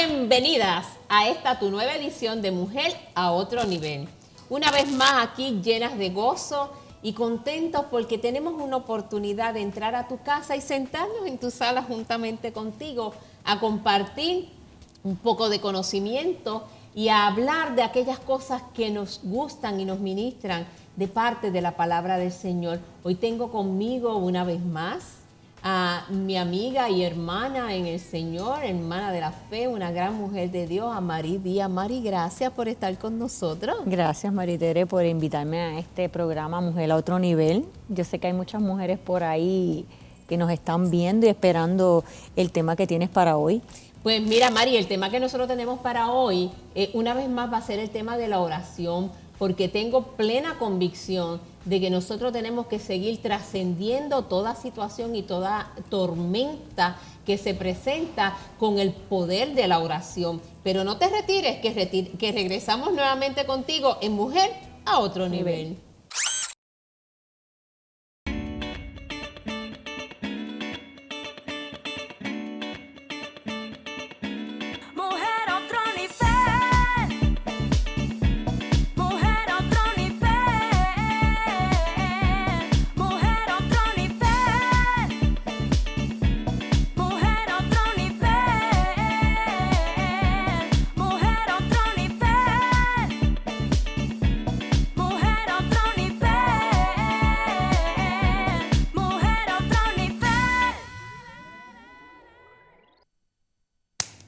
Bienvenidas a esta tu nueva edición de Mujer a Otro Nivel. Una vez más aquí llenas de gozo y contentos porque tenemos una oportunidad de entrar a tu casa y sentarnos en tu sala juntamente contigo a compartir un poco de conocimiento y a hablar de aquellas cosas que nos gustan y nos ministran de parte de la palabra del Señor. Hoy tengo conmigo una vez más a mi amiga y hermana en el Señor, hermana de la fe, una gran mujer de Dios, a Mari Díaz. Mari, gracias por estar con nosotros. Gracias, Maritere, por invitarme a este programa Mujer a Otro Nivel. Yo sé que hay muchas mujeres por ahí que nos están viendo y esperando el tema que tienes para hoy. Pues mira, Mari, el tema que nosotros tenemos para hoy, una vez más va a ser el tema de la oración, porque tengo plena convicción de que nosotros tenemos que seguir trascendiendo toda situación y toda tormenta que se presenta con el poder de la oración. Pero no te retires, que regresamos nuevamente contigo en Mujer a Otro Nivel.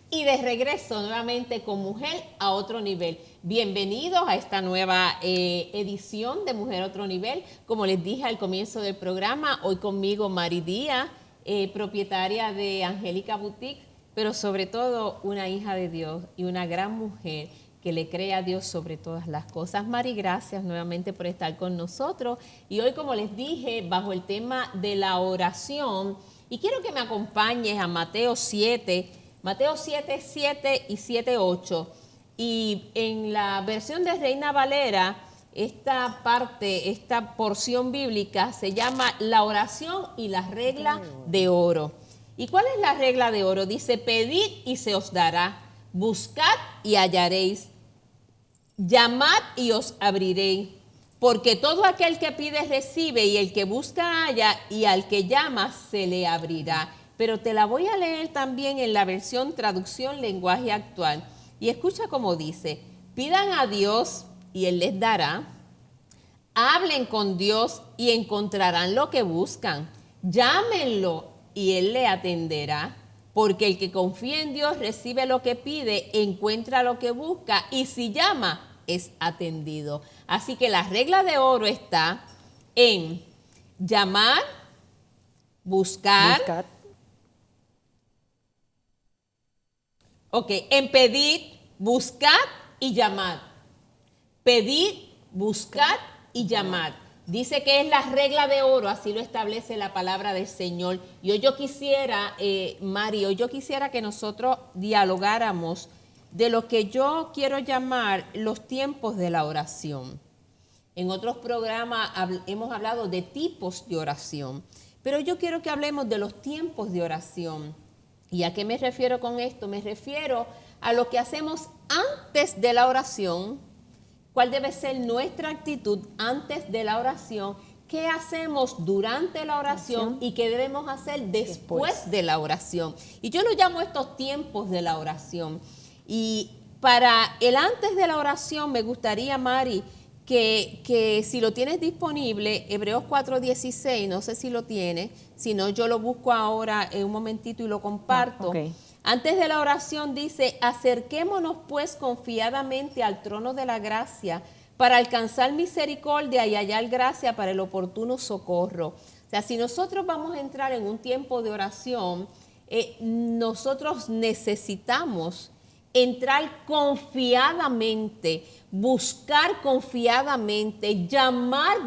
Y de regreso nuevamente con Mujer a Otro Nivel. Bienvenidos a esta nueva edición de Mujer a Otro Nivel. Como les dije al comienzo del programa, hoy conmigo Mari Díaz, propietaria de Angélica Boutique, pero sobre todo una hija de Dios y una gran mujer que le cree a Dios sobre todas las cosas. Mari, gracias nuevamente por estar con nosotros. Y hoy, como les dije, bajo el tema de la oración, y quiero que me acompañes a Mateo 7, 7 y 7, 8. Y en la versión de Reina Valera, esta parte, esta porción bíblica se llama la oración y la regla de oro. ¿Y cuál es la regla de oro? Dice, pedid y se os dará, buscad y hallaréis, llamad y os abriréis. Porque todo aquel que pide recibe, y el que busca halla, y al que llama se le abrirá. Pero te la voy a leer también en la versión traducción lenguaje actual. Y escucha cómo dice, pidan a Dios y Él les dará, hablen con Dios y encontrarán lo que buscan, llámenlo y Él le atenderá, porque el que confía en Dios recibe lo que pide, encuentra lo que busca y si llama es atendido. Así que la regla de oro está en llamar, buscar. Ok, en pedir, buscad y llamad. Pedir, buscad y llamad. Dice que es la regla de oro, así lo establece la palabra del Señor. Y hoy yo quisiera, Mari, hoy yo quisiera que nosotros dialogáramos de lo que yo quiero llamar los tiempos de la oración. En otros programas hemos hablado de tipos de oración, pero yo quiero que hablemos de los tiempos de oración. ¿Y a qué me refiero con esto? Me refiero a lo que hacemos antes de la oración, cuál debe ser nuestra actitud antes de la oración, qué hacemos durante la oración y qué debemos hacer después de la oración. Y yo lo llamo estos tiempos de la oración. Y para el antes de la oración me gustaría, Mari, que si lo tienes disponible, Hebreos 4:16, no sé si lo tienes, si no yo lo busco ahora en un momentito y lo comparto. Okay. Antes de la oración dice, acerquémonos pues confiadamente al trono de la gracia para alcanzar misericordia y hallar gracia para el oportuno socorro. O sea, si nosotros vamos a entrar en un tiempo de oración, nosotros necesitamos entrar confiadamente, buscar confiadamente, llamar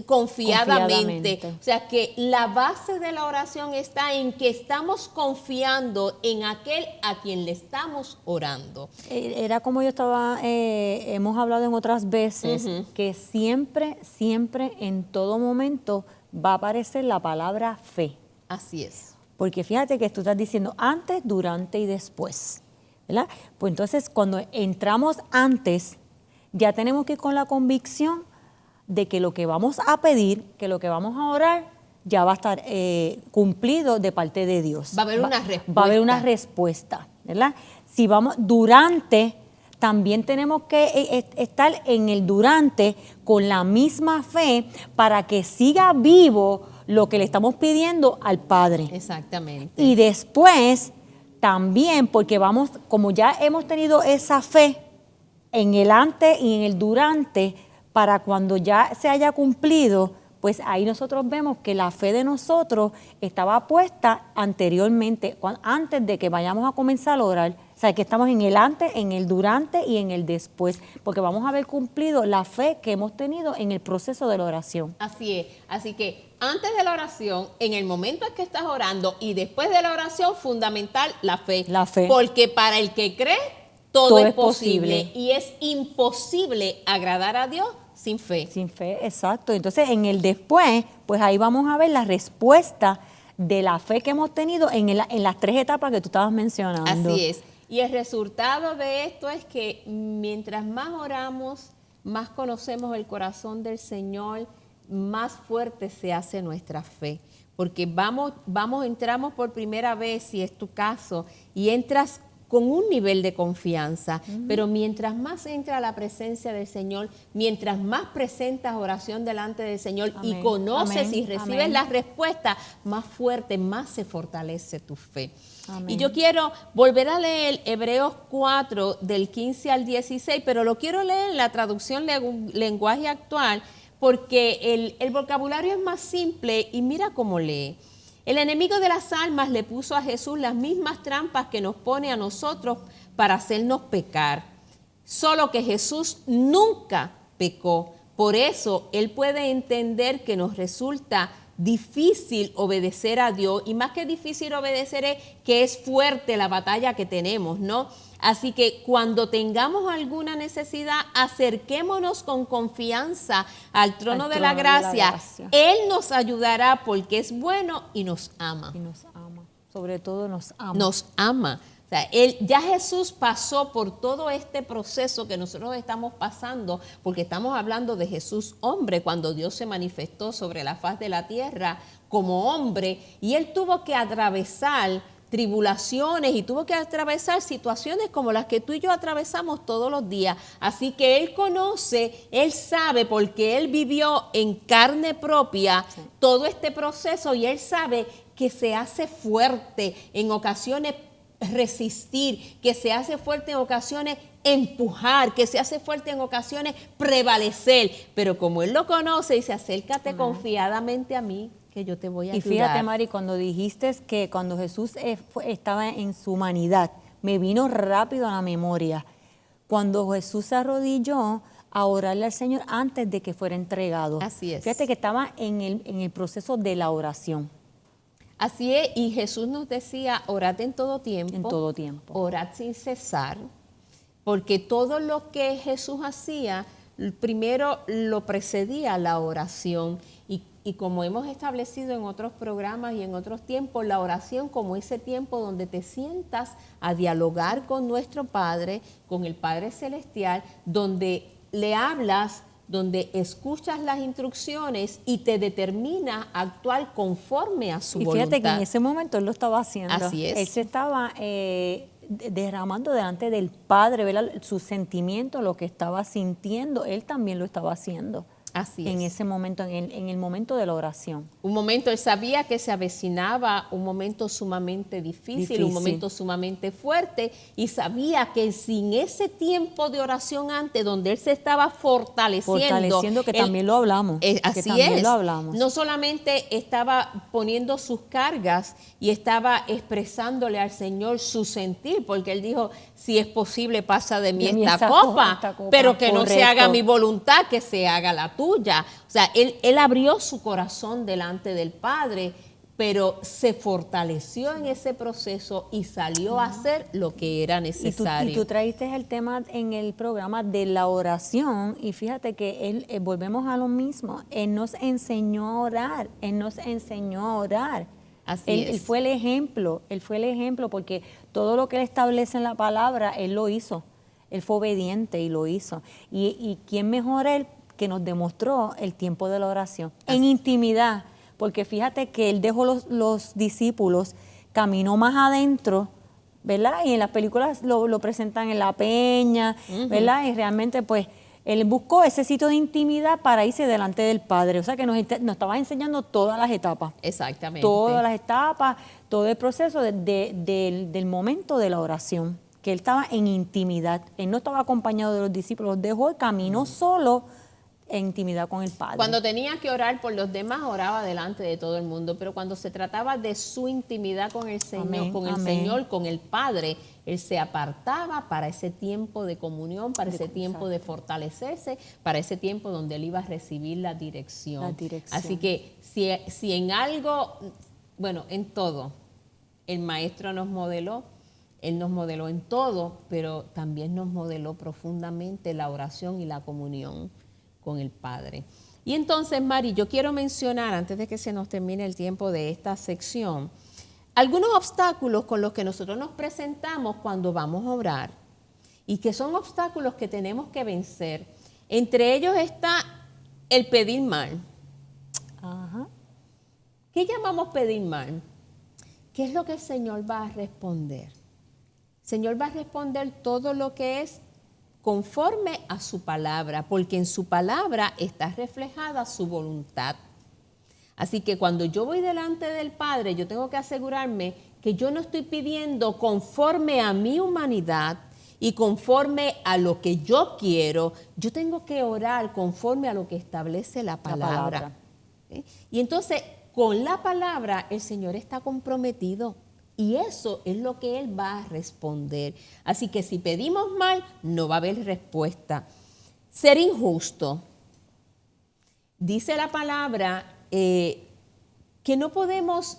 confiadamente. O sea que la base de la oración está en que estamos confiando en aquel a quien le estamos orando. Era como yo estaba, hemos hablado en otras veces, que siempre, en todo momento va a aparecer la palabra fe. Así es. Porque fíjate que tú estás diciendo antes, durante y después. ¿verdad? Pues entonces cuando entramos antes, ya tenemos que ir con la convicción de que lo que vamos a pedir, que lo que vamos a orar, ya va a estar cumplido de parte de Dios. Va a haber una respuesta. Va a haber una respuesta, ¿verdad? Si vamos durante, también tenemos que estar en el durante con la misma fe para que siga vivo lo que le estamos pidiendo al Padre. Exactamente. Y después también, porque vamos, como ya hemos tenido esa fe en el antes y en el durante, para cuando ya se haya cumplido, pues ahí nosotros vemos que la fe de nosotros estaba puesta anteriormente, antes de que vayamos a comenzar a orar. O sea, que estamos en el antes, en el durante y en el después, porque vamos a haber cumplido la fe que hemos tenido en el proceso de la oración. Así es. Así que antes de la oración, en el momento en que estás orando y después de la oración, fundamental la fe. La fe. Porque para el que cree, todo es posible. Y es imposible agradar a Dios sin fe. Sin fe, exacto. Entonces, en el después, pues ahí vamos a ver la respuesta de la fe que hemos tenido en las 3 etapas que tú estabas mencionando. Así es. Y el resultado de esto es que mientras más oramos, más conocemos el corazón del Señor, más fuerte se hace nuestra fe. Porque entramos por primera vez, si es tu caso, y entras con un nivel de confianza, pero mientras más entra a la presencia del Señor, mientras más presentas oración delante del Señor y conoces y recibes las respuestas, más fuerte, más se fortalece tu fe. Amén. Y yo quiero volver a leer Hebreos 4 del 15 al 16, pero lo quiero leer en la traducción lenguaje actual, porque el vocabulario es más simple y mira cómo lee. El enemigo de las almas le puso a Jesús las mismas trampas que nos pone a nosotros para hacernos pecar. Solo que Jesús nunca pecó. Por eso Él puede entender que nos resulta difícil obedecer a Dios. Y más que difícil obedecer es que es fuerte la batalla que tenemos, ¿no? Así que cuando tengamos alguna necesidad, acerquémonos con confianza al trono de la gracia. Él nos ayudará porque es bueno y nos ama. Y nos ama. Sobre todo nos ama. Nos ama. O sea, ya Jesús pasó por todo este proceso que nosotros estamos pasando, porque estamos hablando de Jesús hombre, cuando Dios se manifestó sobre la faz de la tierra como hombre, y Él tuvo que atravesar tribulaciones y tuvo que atravesar situaciones como las que tú y yo atravesamos todos los días. Así que Él conoce, Él sabe, porque Él vivió en carne propia todo este proceso, y Él sabe que se hace fuerte en ocasiones resistir, que se hace fuerte en ocasiones empujar, que se hace fuerte en ocasiones prevalecer, pero como Él lo conoce, dice, acércate confiadamente a mí, que yo te voy a ayudar. Y fíjate, Mari, cuando dijiste que cuando Jesús estaba en su humanidad, me vino rápido a la memoria, cuando Jesús se arrodilló a orarle al Señor antes de que fuera entregado. Así es. Fíjate que estaba en el proceso de la oración. Así es, y Jesús nos decía, orad en todo tiempo. En todo tiempo. Orad sin cesar, porque todo lo que Jesús hacía, primero lo precedía la oración. Y como hemos establecido en otros programas y en otros tiempos, la oración como ese tiempo donde te sientas a dialogar con nuestro Padre, con el Padre Celestial, donde le hablas, donde escuchas las instrucciones y te determina a actuar conforme a su voluntad. Y fíjate que en ese momento Él lo estaba haciendo. Así es. Él se estaba derramando delante del Padre, ¿verdad? Sus sentimientos, lo que estaba sintiendo, Él también lo estaba haciendo. Así es. En ese momento, en el momento de la oración. Un momento, Él sabía que se avecinaba un momento sumamente difícil, un momento sumamente fuerte, y sabía que sin ese tiempo de oración antes, donde Él se estaba fortaleciendo, que también lo hablamos. Así es. Lo hablamos. No solamente estaba poniendo sus cargas y estaba expresándole al Señor su sentir, porque Él dijo, si es posible pasa de mí esta copa, pero que no se haga mi voluntad, que se haga la tuya. O sea, él abrió su corazón delante del Padre, pero se fortaleció en ese proceso y salió a hacer lo que era necesario. Y tú traíste el tema en el programa de la oración, y fíjate que volvemos a lo mismo. Él nos enseñó a orar, Él nos enseñó a orar. Así es. Él fue el ejemplo, porque todo lo que Él establece en la palabra, Él lo hizo. Él fue obediente y lo hizo. Y ¿quién mejor Él que nos demostró el tiempo de la oración? En intimidad, porque fíjate que Él dejó los discípulos, caminó más adentro, ¿verdad? Y en las películas lo presentan en la peña, ¿verdad? Y realmente pues Él buscó ese sitio de intimidad para irse delante del Padre. O sea que nos estaba enseñando todas las etapas. Exactamente. Todas las etapas, todo el proceso del momento de la oración, que Él estaba en intimidad. Él no estaba acompañado de los discípulos, los dejó y caminó solo en intimidad con el Padre. Cuando tenía que orar por los demás, oraba delante de todo el mundo, pero cuando se trataba de su intimidad con el Señor, con el Padre, Él se apartaba para ese tiempo de comunión, para ese tiempo de fortalecerse, para ese tiempo donde Él iba a recibir la dirección. Así que si en algo, bueno, en todo, el Maestro nos modeló, Él nos modeló en todo, pero también nos modeló profundamente la oración y la comunión con el Padre. Y entonces, Mari, yo quiero mencionar, antes de que se nos termine el tiempo de esta sección, algunos obstáculos con los que nosotros nos presentamos cuando vamos a orar y que son obstáculos que tenemos que vencer. Entre ellos está el pedir mal. Ajá. ¿Qué llamamos pedir mal? ¿Qué es lo que el Señor va a responder? El Señor va a responder todo lo que es conforme a su palabra, porque en su palabra está reflejada su voluntad. Así que cuando yo voy delante del Padre, yo tengo que asegurarme que yo no estoy pidiendo conforme a mi humanidad y conforme a lo que yo quiero. Yo tengo que orar conforme a lo que establece la palabra. ¿Sí? Y entonces, con la palabra, el Señor está comprometido. Y eso es lo que Él va a responder. Así que si pedimos mal, no va a haber respuesta. Ser injusto. Dice la palabra que no podemos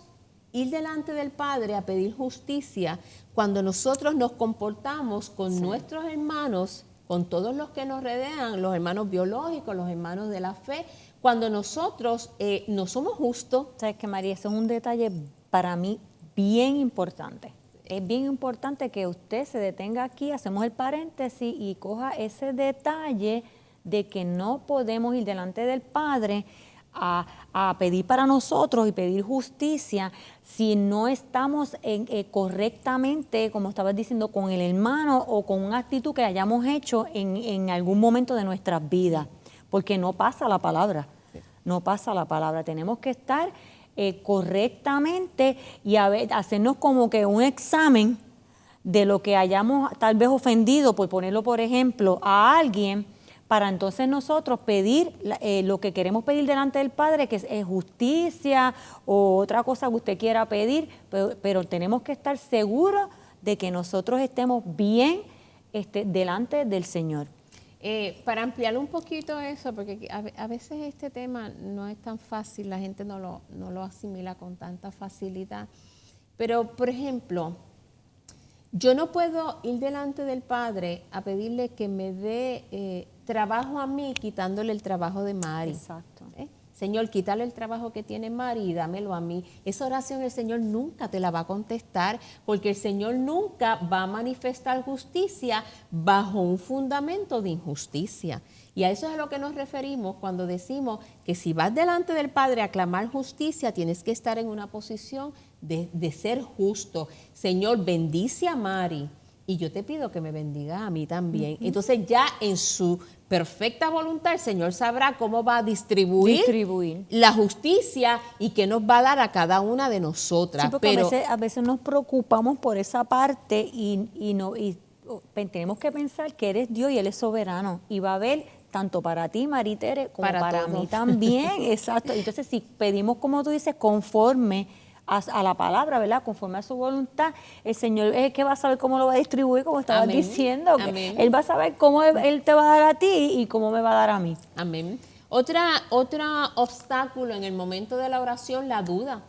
ir delante del Padre a pedir justicia cuando nosotros nos comportamos con nuestros hermanos, con todos los que nos rodean, los hermanos biológicos, los hermanos de la fe, cuando nosotros no somos justos. ¿Sabes qué, María? Eso es un detalle para mí bien importante. Es bien importante que usted se detenga aquí, hacemos el paréntesis y coja ese detalle de que no podemos ir delante del Padre a pedir para nosotros y pedir justicia si no estamos correctamente, como estabas diciendo, con el hermano o con una actitud que hayamos hecho en algún momento de nuestras vidas, porque no pasa la palabra, no pasa la palabra. Tenemos que estar correctamente y hacernos como que un examen de lo que hayamos tal vez ofendido, por ponerlo por ejemplo, a alguien, para entonces nosotros pedir lo que queremos pedir delante del Padre, que es justicia o otra cosa que usted quiera pedir, pero tenemos que estar seguros de que nosotros estemos bien delante del Señor. Para ampliar un poquito eso, porque a veces este tema no es tan fácil, la gente no lo asimila con tanta facilidad. Pero, por ejemplo, yo no puedo ir delante del Padre a pedirle que me dé trabajo a mí quitándole el trabajo de Mari. Exacto. Señor, quítale el trabajo que tiene Mari y dámelo a mí. Esa oración el Señor nunca te la va a contestar, porque el Señor nunca va a manifestar justicia bajo un fundamento de injusticia. Y a eso es a lo que nos referimos cuando decimos que si vas delante del Padre a clamar justicia, tienes que estar en una posición de ser justo. Señor, bendice a Mari y yo te pido que me bendiga a mí también. Entonces ya en su perfecta voluntad el Señor sabrá cómo va a distribuir la justicia y qué nos va a dar a cada una de nosotras. Sí, porque a veces nos preocupamos por esa parte y tenemos que pensar que eres Dios y Él es soberano y va a haber tanto para ti, Maritere, como para mí también. Exacto. Entonces, si pedimos, como tú dices, conforme a la palabra, ¿verdad? Conforme a su voluntad, el Señor es el que va a saber cómo lo va a distribuir, como estabas diciendo. Él va a saber cómo Él te va a dar a ti y cómo me va a dar a mí. Amén. Otro obstáculo en el momento de la oración, la duda.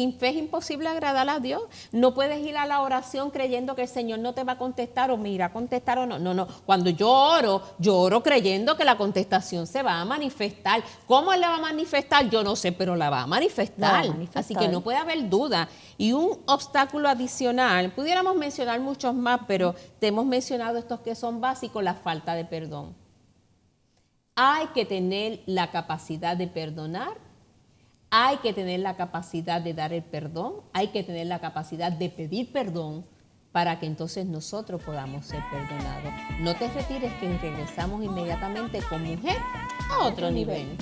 Sin fe es imposible agradar a Dios. No puedes ir a la oración creyendo que el Señor no te va a contestar o me irá a contestar o no. No. Cuando yo oro creyendo que la contestación se va a manifestar. ¿Cómo Él la va a manifestar? Yo no sé, pero la va a manifestar. Así que no puede haber duda. Y un obstáculo adicional, pudiéramos mencionar muchos más, pero te hemos mencionado estos que son básicos, la falta de perdón. Hay que tener la capacidad de perdonar. Hay que tener la capacidad de dar el perdón, hay que tener la capacidad de pedir perdón para que entonces nosotros podamos ser perdonados. No te retires, que regresamos inmediatamente con Mujer a Otro Nivel.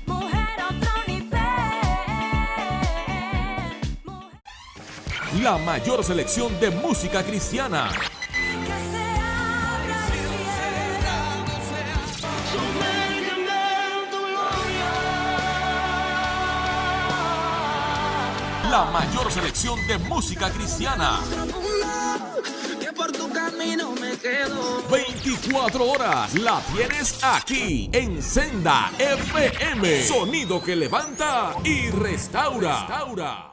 Mujer a otro nivel. La mayor selección de música cristiana. La mayor selección de música cristiana. 24 horas la tienes aquí en Senda FM. Sonido que levanta y restaura.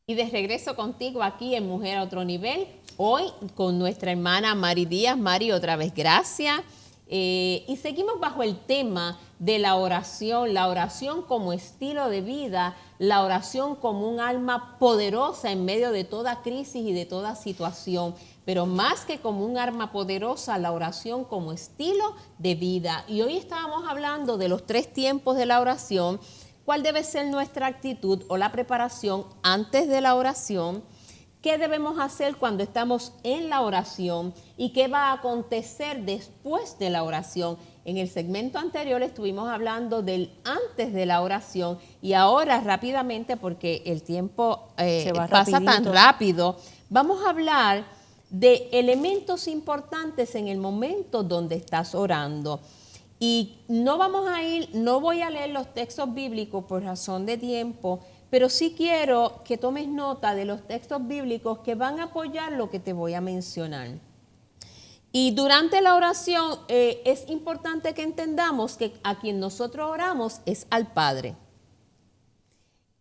Y de regreso contigo aquí en Mujer a Otro Nivel, hoy con nuestra hermana Mari Díaz. Mari, otra vez gracias. Y seguimos bajo el tema de la oración como estilo de vida, la oración como un alma poderosa en medio de toda crisis y de toda situación, pero más que como un arma poderosa, la oración como estilo de vida. Y hoy estábamos hablando de los 3 tiempos de la oración. ¿Cuál debe ser nuestra actitud o la preparación antes de la oración? ¿Qué debemos hacer cuando estamos en la oración? ¿Y qué va a acontecer después de la oración? En el segmento anterior estuvimos hablando del antes de la oración y ahora rápidamente, porque el tiempo pasa tan rápido, vamos a hablar de elementos importantes en el momento donde estás orando. Y no voy a leer los textos bíblicos por razón de tiempo, pero sí quiero que tomes nota de los textos bíblicos que van a apoyar lo que te voy a mencionar. Y durante la oración es importante que entendamos que a quien nosotros oramos es al Padre.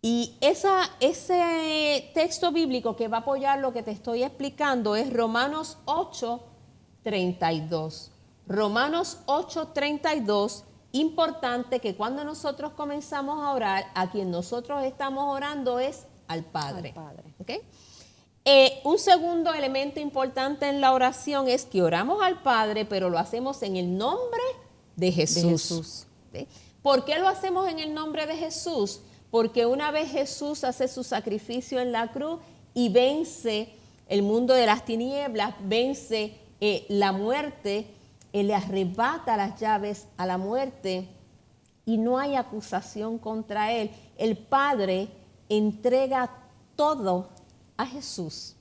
Y ese texto bíblico que va a apoyar lo que te estoy explicando es Romanos 8:32. Romanos 8:32, importante que cuando nosotros comenzamos a orar, a quien nosotros estamos orando es al Padre. ¿Okay? Un segundo elemento importante en la oración es que oramos al Padre, pero lo hacemos en el nombre de Jesús. ¿Okay? ¿Por qué lo hacemos en el nombre de Jesús? Porque una vez Jesús hace su sacrificio en la cruz y vence el mundo de las tinieblas, vence la muerte, Él le arrebata las llaves a la muerte y no hay acusación contra Él. El Padre entrega todo a Jesús,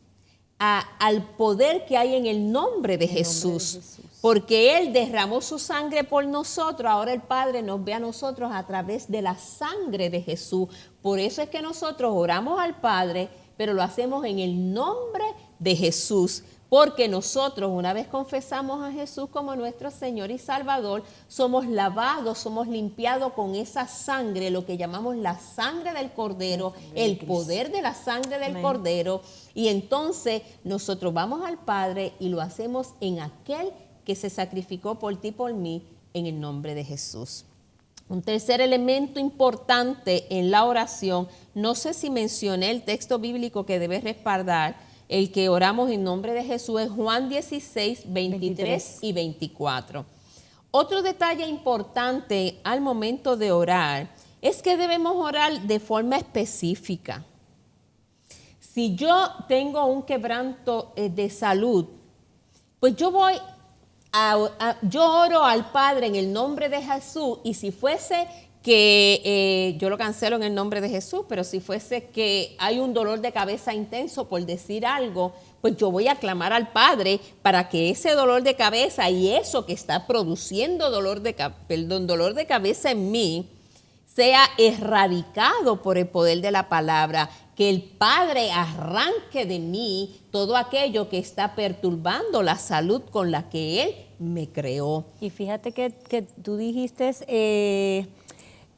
al poder que hay en el nombre de Jesús. Porque Él derramó su sangre por nosotros, ahora el Padre nos ve a nosotros a través de la sangre de Jesús. Por eso es que nosotros oramos al Padre, pero lo hacemos en el nombre de Jesús. Porque nosotros, una vez confesamos a Jesús como nuestro Señor y Salvador, somos lavados, somos limpiados con esa sangre, lo que llamamos la sangre del Cordero, el poder de la sangre del Cordero. Y entonces nosotros vamos al Padre y lo hacemos en aquel que se sacrificó por ti y por mí, en el nombre de Jesús. Un tercer elemento importante en la oración, no sé si mencioné el texto bíblico que debes respaldar, el que oramos en nombre de Jesús, es Juan 16, 23 y 24. Otro detalle importante al momento de orar es que debemos orar de forma específica. Si yo tengo un quebranto de salud, pues yo oro al Padre en el nombre de Jesús, y si fuese que yo lo cancelo en el nombre de Jesús, pero si fuese que hay un dolor de cabeza intenso, por decir algo, pues yo voy a clamar al Padre para que ese dolor de cabeza y eso que está produciendo dolor de cabeza en mí sea erradicado por el poder de la palabra, que el Padre arranque de mí todo aquello que está perturbando la salud con la que Él me creó. Y fíjate que tú dijiste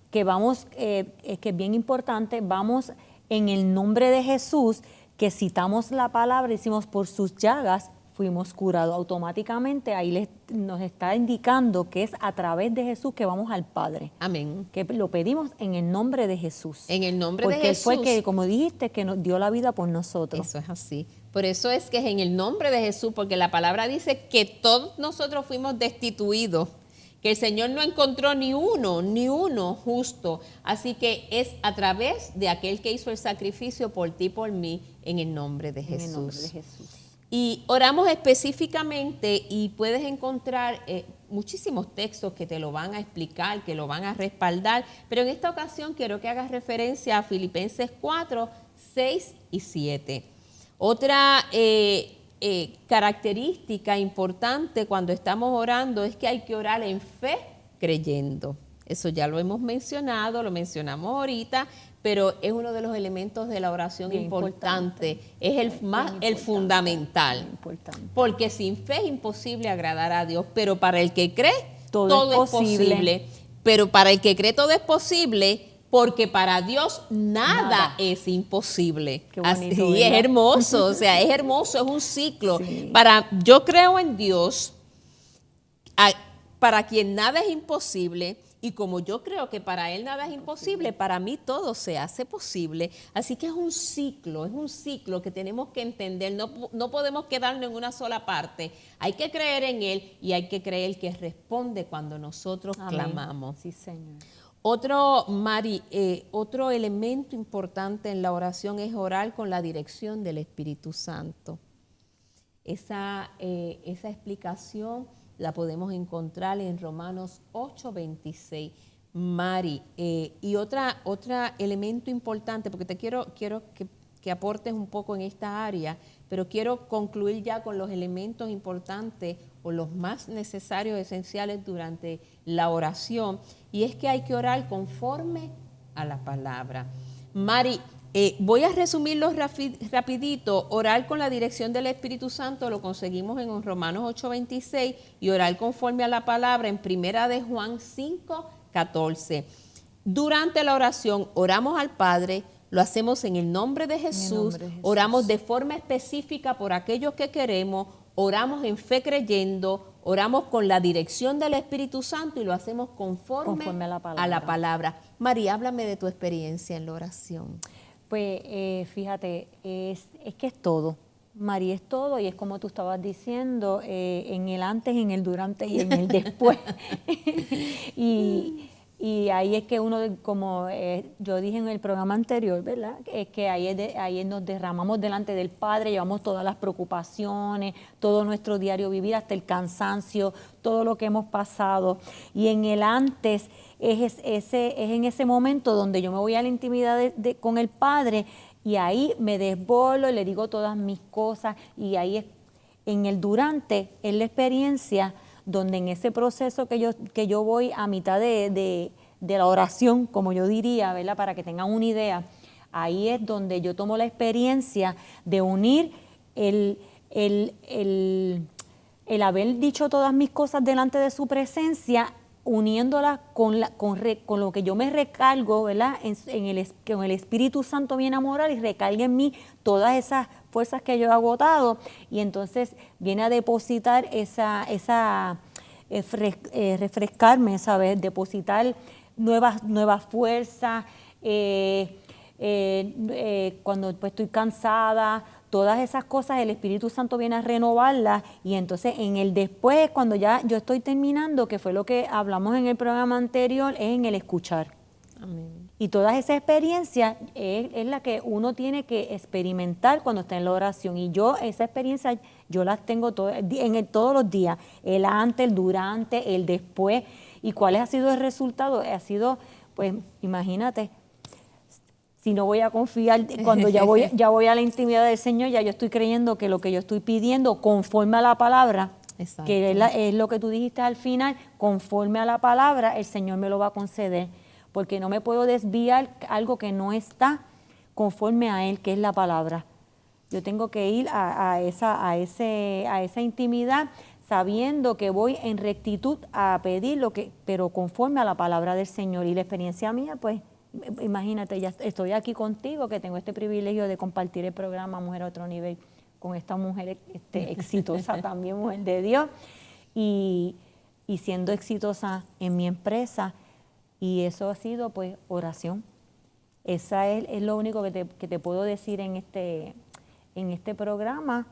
que vamos, que es bien importante, vamos en el nombre de Jesús, que citamos la palabra, decimos por sus llagas fuimos curados. Automáticamente ahí nos está indicando que es a través de Jesús que vamos al Padre. Amén. Que lo pedimos en el nombre de Jesús. En el nombre de Porque Él Jesús. fue el que, como dijiste, que nos dio la vida por nosotros. Eso es así. Por eso es que es en el nombre de Jesús, porque la palabra dice que todos nosotros fuimos destituidos, que el Señor no encontró ni uno justo. Así que es a través de aquel que hizo el sacrificio por ti y por mí, en el nombre de Jesús. En el nombre de Jesús. Y oramos específicamente y puedes encontrar muchísimos textos que te lo van a explicar, que lo van a respaldar, pero en esta ocasión quiero que hagas referencia a Filipenses 4, 6 y 7. Otra característica importante cuando estamos orando es que hay que orar en fe creyendo. Eso ya lo hemos mencionado, lo mencionamos ahorita, pero es uno de los elementos de la oración Bien importante. Es el fundamental. Importante. Porque sin fe es imposible agradar a Dios, pero para el que cree, Todo todo es es posible. Pero para el que cree, todo es posible, porque para Dios nada es imposible. Qué bonito, Así es ¿verdad? hermoso, o sea, es hermoso, es un ciclo. Sí. Yo creo en Dios, para quien nada es imposible, y como yo creo que para Él nada es imposible, para mí todo se hace posible. Así que es un ciclo que tenemos que entender. No podemos quedarnos en una sola parte. Hay que creer en Él y hay que creer que responde cuando nosotros Amén. clamamos. Sí, Señor. Otro elemento importante en la oración es orar con la dirección del Espíritu Santo. Esa explicación la podemos encontrar en Romanos 8:26. Mari, y otro elemento importante, porque te quiero que aportes un poco en esta área, pero quiero concluir ya con los elementos importantes o los más necesarios, esenciales durante la oración, y es que hay que orar conforme a la palabra. Mari, voy a resumirlo rapidito. Orar con la dirección del Espíritu Santo lo conseguimos en Romanos 8:26 y orar conforme a la palabra en Primera de Juan 5:14. Durante la oración oramos al Padre, lo hacemos en el nombre de Jesús, oramos de forma específica por aquellos que queremos, oramos en fe creyendo, oramos con la dirección del Espíritu Santo y lo hacemos conforme a la palabra. a la palabra. María, háblame de tu experiencia en la oración. Pues fíjate, es que es todo. María, es todo, y es como tú estabas diciendo, en el antes, en el durante y en el después. y ahí es que uno, como yo dije en el programa anterior, ¿verdad? Es que ahí nos derramamos delante del Padre, llevamos todas las preocupaciones, todo nuestro diario vivir, hasta el cansancio, todo lo que hemos pasado. Y en el antes es en ese momento donde yo me voy a la intimidad con el Padre, y ahí me desbolo y le digo todas mis cosas, y ahí es, en el durante es la experiencia donde en ese proceso que yo voy a mitad de la oración, como yo diría, ¿verdad? Para que tengan una idea, ahí es donde yo tomo la experiencia de unir el haber dicho todas mis cosas delante de su presencia, uniéndolas con lo que yo me recargo, ¿verdad? Con el Espíritu Santo viene a morar y recarga en mí todas esas fuerzas que yo he agotado, y entonces viene a depositar refrescarme, ¿sabes? Depositar nuevas fuerzas, cuando pues, estoy cansada, todas esas cosas el Espíritu Santo viene a renovarlas, y entonces en el después, cuando ya yo estoy terminando, que fue lo que hablamos en el programa anterior, es en el escuchar. Amén. Y todas esas experiencias es la que uno tiene que experimentar cuando está en la oración. Y yo, esa experiencia, yo las tengo todos los días. El antes, el durante, el después. ¿Y cuál ha sido el resultado? Ha sido, pues, imagínate, si no voy a confiar, cuando ya voy a la intimidad del Señor, ya yo estoy creyendo que lo que yo estoy pidiendo, conforme a la palabra, Exacto. que es lo que tú dijiste al final, conforme a la palabra, el Señor me lo va a conceder. porque no me puedo desviar algo que no está conforme a Él, que es la palabra. Yo tengo que ir a esa intimidad sabiendo que voy en rectitud a pedir pero conforme a la palabra del Señor. Y la experiencia mía, pues, imagínate, ya estoy aquí contigo, que tengo este privilegio de compartir el programa Mujer a Otro Nivel con esta mujer exitosa también, mujer de Dios, y siendo exitosa en mi empresa, y eso ha sido, pues, oración. Esa es lo único que te puedo decir en este programa,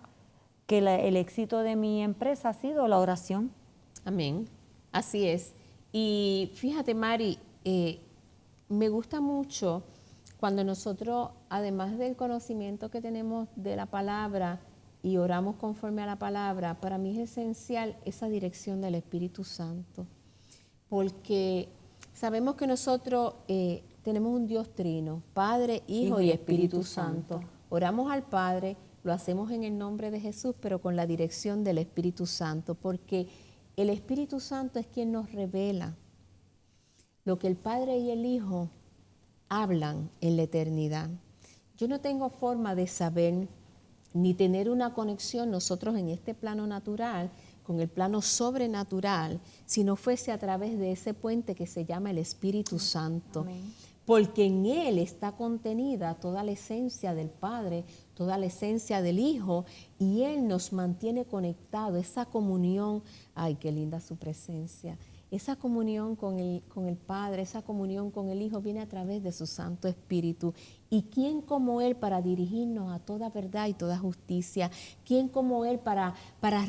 que el éxito de mi empresa ha sido la oración. Amén. Así es. Y fíjate, Mari, me gusta mucho cuando nosotros, además del conocimiento que tenemos de la palabra y oramos conforme a la palabra, para mí es esencial esa dirección del Espíritu Santo. Porque sabemos que nosotros tenemos un Dios trino, Padre, Hijo y Espíritu Santo. Oramos al Padre, lo hacemos en el nombre de Jesús, pero con la dirección del Espíritu Santo, porque el Espíritu Santo es quien nos revela lo que el Padre y el Hijo hablan en la eternidad. Yo no tengo forma de saber ni tener una conexión nosotros en este plano natural con el plano sobrenatural, si no fuese a través de ese puente que se llama el Espíritu Santo. Amén. Porque en Él está contenida toda la esencia del Padre, toda la esencia del Hijo, y Él nos mantiene conectados, esa comunión. Ay, qué linda su presencia. Esa comunión con el Padre, esa comunión con el Hijo viene a través de su Santo Espíritu. ¿Y quién como Él para dirigirnos a toda verdad y toda justicia? ¿Quién como Él para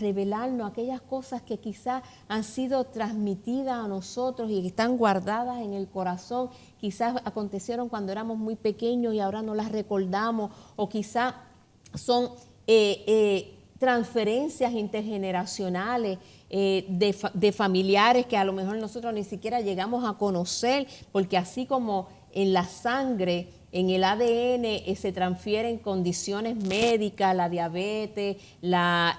revelarnos aquellas cosas que quizás han sido transmitidas a nosotros y que están guardadas en el corazón? Quizás acontecieron cuando éramos muy pequeños y ahora no las recordamos, o quizás son transferencias intergeneracionales de familiares que a lo mejor nosotros ni siquiera llegamos a conocer, porque así como en la sangre, en el ADN se transfieren condiciones médicas, la diabetes, la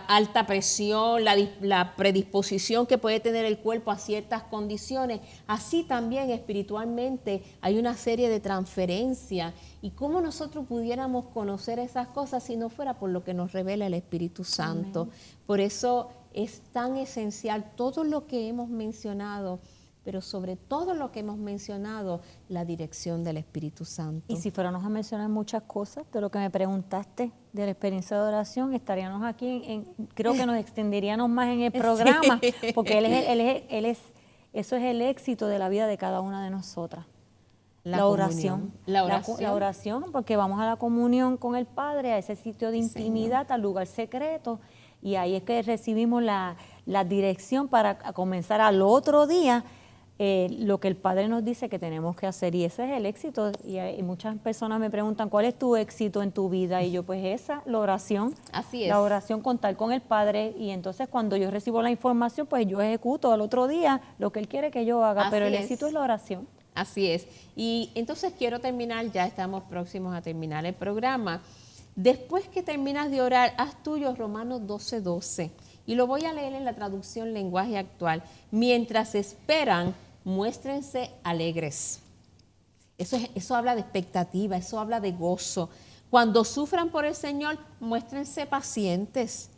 alta presión, la predisposición que puede tener el cuerpo a ciertas condiciones, así también espiritualmente hay una serie de transferencias. ¿Y cómo nosotros pudiéramos conocer esas cosas si no fuera por lo que nos revela el Espíritu Santo? Amén. Por eso es tan esencial todo lo que hemos mencionado, pero sobre todo lo que hemos mencionado, la dirección del Espíritu Santo. Y si fuéramos a mencionar muchas cosas de lo que me preguntaste de la experiencia de oración, estaríamos aquí, creo que nos extenderíamos más en el programa, sí. Porque eso es el éxito de la vida de cada una de nosotras. La oración. La oración, porque vamos a la comunión con el Padre, a ese sitio de intimidad, Señor, al lugar secreto, y ahí es que recibimos la dirección para comenzar al otro día lo que el Padre nos dice que tenemos que hacer, y ese es el éxito. Y muchas personas me preguntan, ¿cuál es tu éxito en tu vida? Y yo, pues la oración. Así es. La oración, contar con el Padre, y entonces cuando yo recibo la información, pues yo ejecuto al otro día lo que Él quiere que yo haga, pero el éxito es la oración. Así es. Y entonces quiero terminar, ya estamos próximos a terminar el programa. Después que terminas de orar, haz tuyo Romanos 12:12. Y lo voy a leer en la traducción lenguaje actual. Mientras esperan, muéstrense alegres. Eso habla de expectativa, eso habla de gozo. Cuando sufran por el Señor, muéstrense pacientes.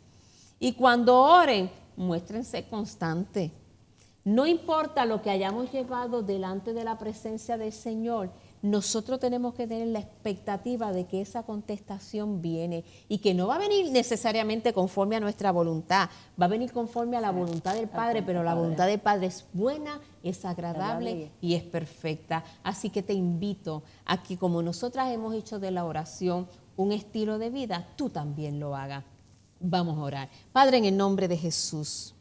Y cuando oren, muéstrense constantes. No importa lo que hayamos llevado delante de la presencia del Señor, nosotros tenemos que tener la expectativa de que esa contestación viene, y que no va a venir necesariamente conforme a nuestra voluntad, va a venir conforme a la voluntad del Padre, pero la voluntad del Padre es buena, es agradable y es perfecta. Así que te invito a que, como nosotras hemos hecho de la oración un estilo de vida, tú también lo hagas. Vamos a orar. Padre, en el nombre de Jesús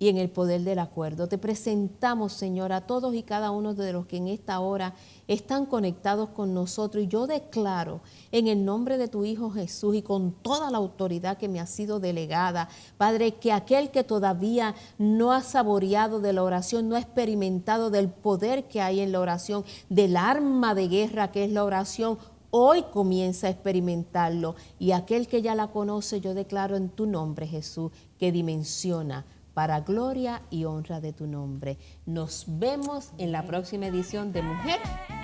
y en el poder del acuerdo, te presentamos, Señor, a todos y cada uno de los que en esta hora están conectados con nosotros. Y yo declaro en el nombre de tu Hijo Jesús y con toda la autoridad que me ha sido delegada, Padre, que aquel que todavía no ha saboreado de la oración, no ha experimentado del poder que hay en la oración, del arma de guerra que es la oración, hoy comienza a experimentarlo. Y aquel que ya la conoce, yo declaro en tu nombre, Jesús, que dimensiona para gloria y honra de tu nombre. Nos vemos en la próxima edición de Mujer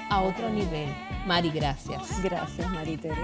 a Otro Nivel. Mari, gracias. Gracias, Maritere.